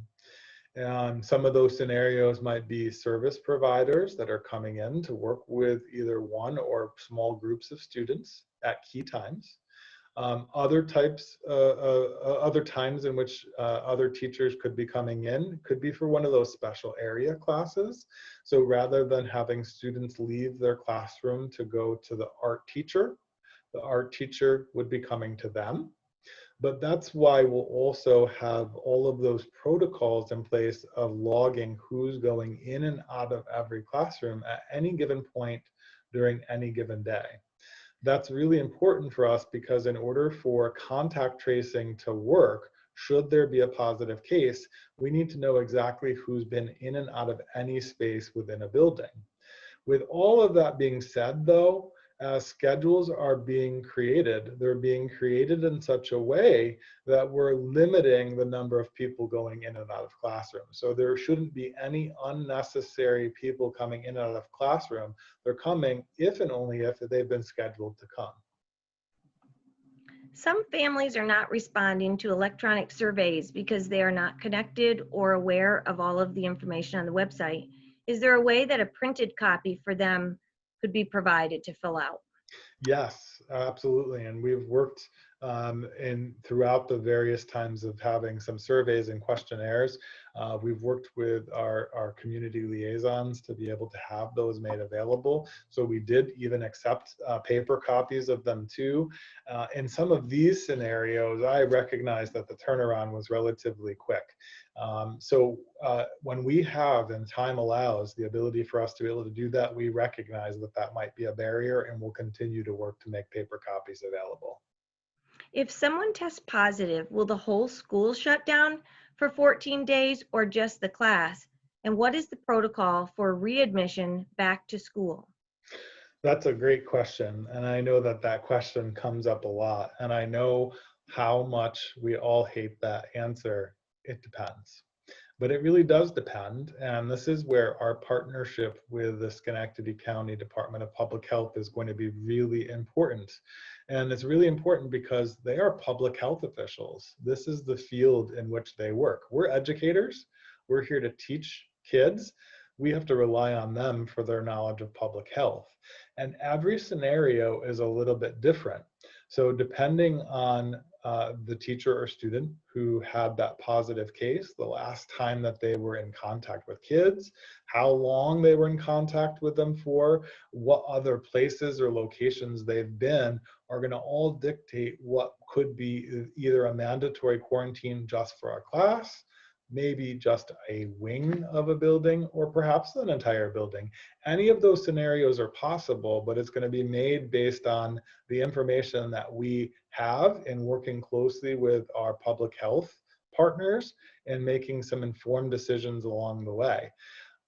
And some of those scenarios might be service providers that are coming in to work with either one or small groups of students at key times. Other times in which other teachers could be coming in could be for one of those special area classes. So rather than having students leave their classroom to go to the art teacher would be coming to them. But that's why we'll also have all of those protocols in place of logging who's going in and out of every classroom at any given point during any given day. That's really important for us, because in order for contact tracing to work, should there be a positive case, we need to know exactly who's been in and out of any space within a building. With all of that being said, though, as schedules are being created, they're being created in such a way that we're limiting the number of people going in and out of classrooms. So there shouldn't be any unnecessary people coming in and out of classroom. They're coming if and only if they've been scheduled to come. Some families are not responding to electronic surveys because they are not connected or aware of all of the information on the website. Is there a way that a printed copy for them could be provided to fill out? Yes, absolutely. And we've worked and throughout the various times of having some surveys and questionnaires, we've worked with our community liaisons to be able to have those made available. So we did even accept paper copies of them too. In some of these scenarios, I recognize that the turnaround was relatively quick. When we have, and time allows, the ability for us to be able to do that, we recognize that that might be a barrier, and we'll continue to work to make paper copies available. If someone tests positive, will the whole school shut down for 14 days or just the class? And what is the protocol for readmission back to school? That's a great question. And I know that that question comes up a lot. And I know how much we all hate that answer. It depends. But it really does depend. And this is where our partnership with the Schenectady County Department of Public Health is going to be really important. And it's really important because they are public health officials. This is the field in which they work. We're educators. We're here to teach kids. We have to rely on them for their knowledge of public health. And every scenario is a little bit different. So depending on the teacher or student who had that positive case, the last time that they were in contact with kids, how long they were in contact with them for, what other places or locations they've been, are going to all dictate what could be either a mandatory quarantine just for a class, maybe just a wing of a building, or perhaps an entire building. Any of those scenarios are possible, but it's going to be made based on the information that we have in working closely with our public health partners and making some informed decisions along the way.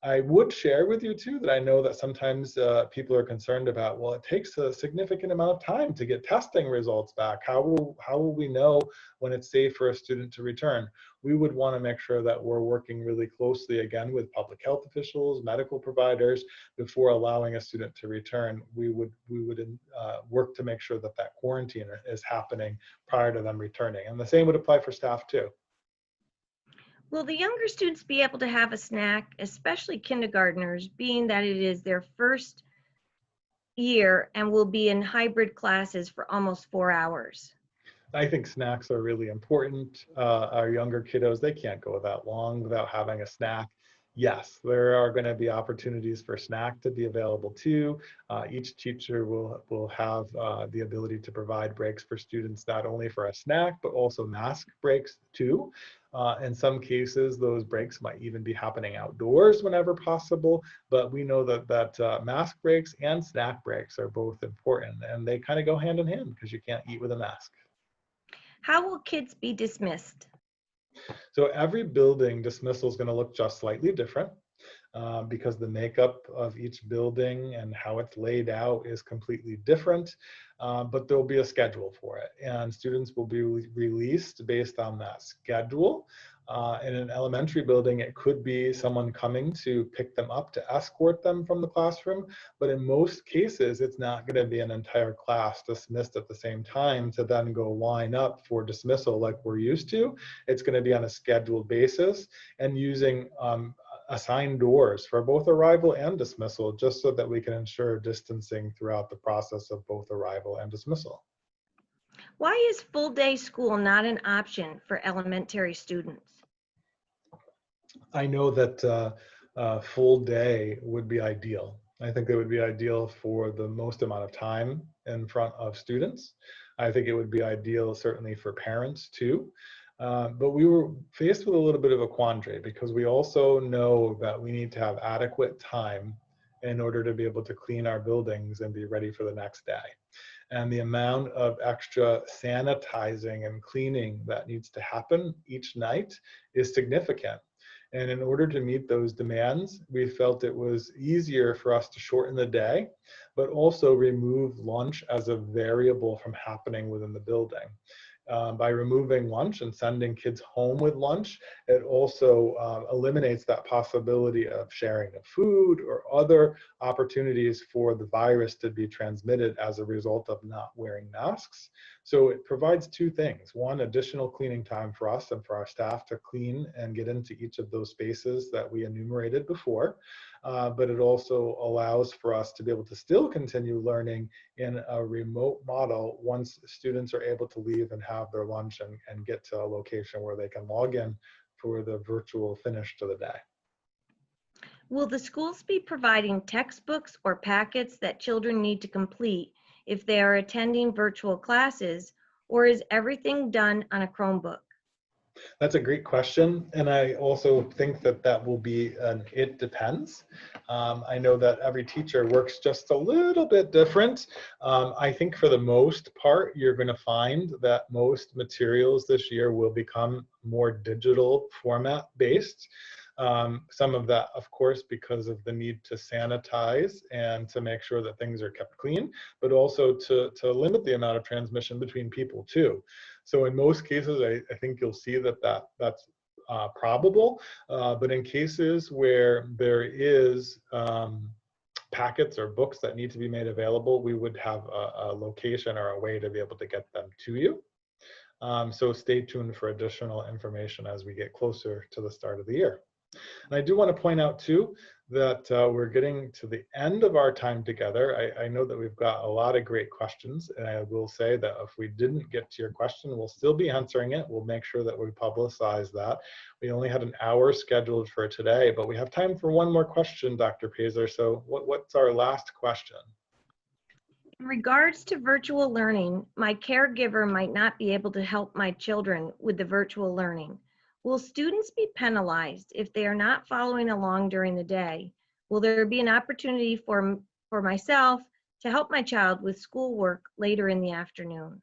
I would share with you too that I know that sometimes people are concerned about, well, it takes a significant amount of time to get testing results back. How will we know when it's safe for a student to return? We would want to make sure that we're working really closely again with public health officials, medical providers, before allowing a student to return. We would work to make sure that that quarantine is happening prior to them returning. And the same would apply for staff too. Will the younger students be able to have a snack, especially kindergartners, being that it is their first year and will be in hybrid classes for almost 4 hours? I think snacks are really important. Our younger kiddos, they can't go that long without having a snack. Yes, there are going to be opportunities for snack to be available too. Each teacher will have the ability to provide breaks for students, not only for a snack, but also mask breaks too. In some cases, those breaks might even be happening outdoors whenever possible, but we know that mask breaks and snack breaks are both important, and they kind of go hand in hand because you can't eat with a mask. How will kids be dismissed? So every building dismissal is going to look just slightly different because the makeup of each building and how it's laid out is completely different, but there'll be a schedule for it. And students will be released based on that schedule. In an elementary building, it could be someone coming to pick them up to escort them from the classroom. But in most cases, it's not going to be an entire class dismissed at the same time to then go line up for dismissal like we're used to. It's going to be on a scheduled basis and using assigned doors for both arrival and dismissal, just so that we can ensure distancing throughout the process of both arrival and dismissal. Why is full day school not an option for elementary students? I know that full day would be ideal. I think it would be ideal for the most amount of time in front of students. I think it would be ideal certainly for parents too. But we were faced with a little bit of a quandary because we also know that we need to have adequate time in order to be able to clean our buildings and be ready for the next day. And the amount of extra sanitizing and cleaning that needs to happen each night is significant. And in order to meet those demands, we felt it was easier for us to shorten the day, but also remove lunch as a variable from happening within the building. By removing lunch and sending kids home with lunch, it also eliminates that possibility of sharing of food or other opportunities for the virus to be transmitted as a result of not wearing masks. So it provides two things. One, additional cleaning time for us and for our staff to clean and get into each of those spaces that we enumerated before. but it also allows for us to be able to still continue learning in a remote model once students are able to leave and have their lunch and get to a location where they can log in for the virtual finish to the day. Will the schools be providing textbooks or packets that children need to complete if they are attending virtual classes, or is everything done on a Chromebook? That's a great question, and I also think that that will be an it depends. I know that every teacher works just a little bit different. I think for the most part, you're going to find that most materials this year will become more digital format based. Some of that, of course, because of the need to sanitize and to make sure that things are kept clean, but also to limit the amount of transmission between people too. So in most cases, I think you'll see that's probable, but in cases where there is packets or books that need to be made available, we would have a location or a way to be able to get them to you. So stay tuned for additional information as we get closer to the start of the year. And I do want to point out too that we're getting to the end of our time together. I know that we've got a lot of great questions, and I will say that if we didn't get to your question, we'll still be answering it. We'll make sure that we publicize that. We only had an hour scheduled for today, but we have time for one more question, Dr. Pazer. So what's our last question? In regards to virtual learning, my caregiver might not be able to help my children with the virtual learning. Will students be penalized if they are not following along during the day? Will there be an opportunity for myself to help my child with schoolwork later in the afternoon?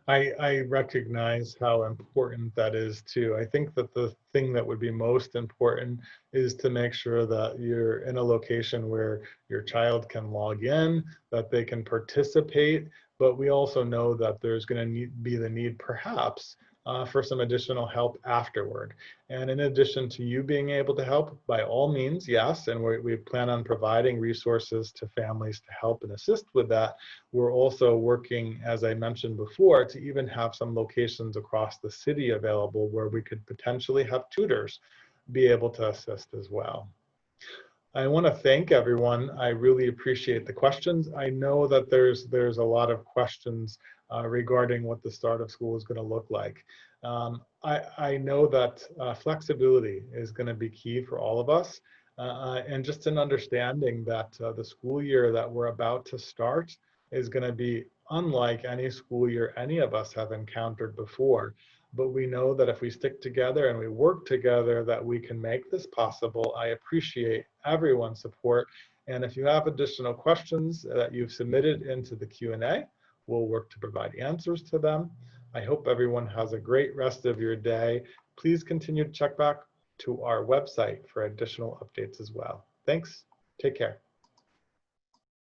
I recognize how important that is too. I think that the thing that would be most important is to make sure that you're in a location where your child can log in, that they can participate, but we also know that there's going to be the need perhaps for some additional help afterward. And in addition to you being able to help, by all means, yes, and we plan on providing resources to families to help and assist with that. We're also working, as I mentioned before, to even have some locations across the city available where we could potentially have tutors be able to assist as well. I want to thank everyone. I really appreciate the questions. I know that there's a lot of questions regarding what the start of school is going to look like. I know that flexibility is going to be key for all of us, and just an understanding that the school year that we're about to start is going to be unlike any school year any of us have encountered before. But we know that if we stick together and we work together, that we can make this possible. I appreciate everyone's support. And if you have additional questions that you've submitted into the Q&A, we'll work to provide answers to them. I hope everyone has a great rest of your day. Please continue to check back to our website for additional updates as well. Thanks. Take care.